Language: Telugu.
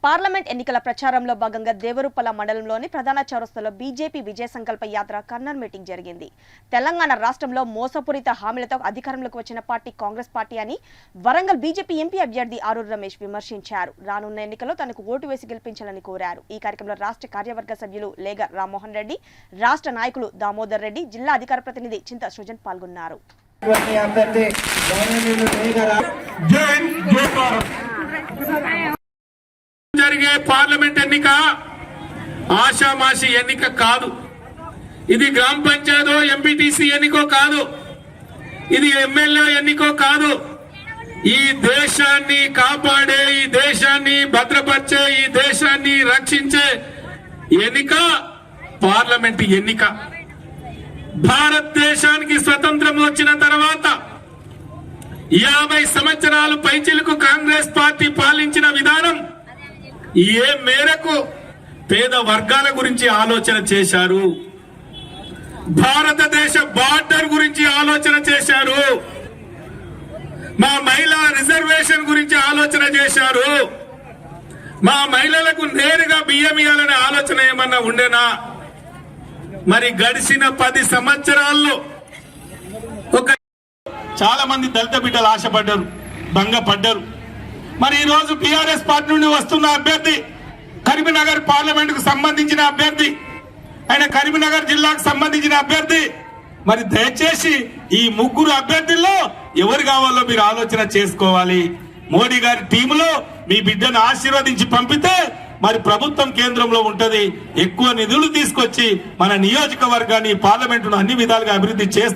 పార్లమెంట్ ఎన్నికల ప్రచారంలో భాగంగా దేవరుపల్ల మండలంలోని ప్రధాన చౌరస్తాలో బీజేపీ విజయ సంకల్ప యాత్ర కర్నల్ మీటింగ్ జరిగింది. తెలంగాణ రాష్ట్రంలో మోసపూరిత హామీలతో అధికారంలోకి వచ్చిన పార్టీ కాంగ్రెస్ పార్టీ అని వరంగల్ బీజేపీ ఎంపీ అభ్యర్థి ఆరూరు రమేష్ విమర్శించారు. రానున్న ఎన్నికల్లో తనకు ఓటు వేసి గెలిపించాలని కోరారు. ఈ కార్యక్రమంలో రాష్ట్ర కార్యవర్గ సభ్యులు లేగ రామ్మోహన్ రెడ్డి, రాష్ట్ర నాయకులు దామోదర్ రెడ్డి, జిల్లా అధికార ప్రతినిధి చింత సృజన్ పాల్గొన్నారు. జరిగే పార్లమెంట్ ఎన్నిక ఆషామాషి ఎన్నిక కాదు. ఇది గ్రామ పంచాయతీ ఎంపీటీసీ ఎన్నికో కాదు, ఇది ఎమ్మెల్యే ఎన్నికో కాదు. ఈ దేశాన్ని కాపాడే, ఈ దేశాన్ని భద్రపరిచే, ఈ దేశాన్ని రక్షించే ఎన్నిక పార్లమెంట్ ఎన్నిక. భారతదేశానికి స్వతంత్రం వచ్చిన తర్వాత 50 సంవత్సరాలు పైచిలకు కాంగ్రెస్ పార్టీ పాలించిన విధానం ఏ మేరకు పేద వర్గాల గురించి ఆలోచన చేశారు, భారతదేశ బార్డర్ గురించి ఆలోచన చేశారు, మా మహిళా రిజర్వేషన్ గురించి ఆలోచన చేశారు, మా మహిళలకు నేరుగా బియ్యం ఇవ్వాలనే ఆలోచన ఏమన్నా ఉండేనా? మరి గడిచిన 10 సంవత్సరాల్లో చాలా మంది దళిత బిడ్డలు ఆశపడ్డారు, భంగపడ్డారు. మరి ఈ రోజు టిఆర్ఎస్ పార్టీ నుండి వస్తున్న అభ్యర్థి, కరీంనగర్ పార్లమెంట్ కు సంబంధించిన అభ్యర్థి, ఆయన కరీంనగర్ జిల్లాకు సంబంధించిన అభ్యర్థి. మరి దయచేసి ఈ ముగ్గురు అభ్యర్థుల్లో ఎవరు కావాలో మీరు ఆలోచన చేసుకోవాలి. మోడీ గారి టీంలో మీ బిడ్డను ఆశీర్వదించి పంపితే మరి ప్రభుత్వం కేంద్రంలో ఉంటది. ఎక్కువ నిధులు తీసుకొచ్చి మన నియోజకవర్గాన్ని, పార్లమెంటును అన్ని విధాలుగా అభివృద్ధి చేస్తారు.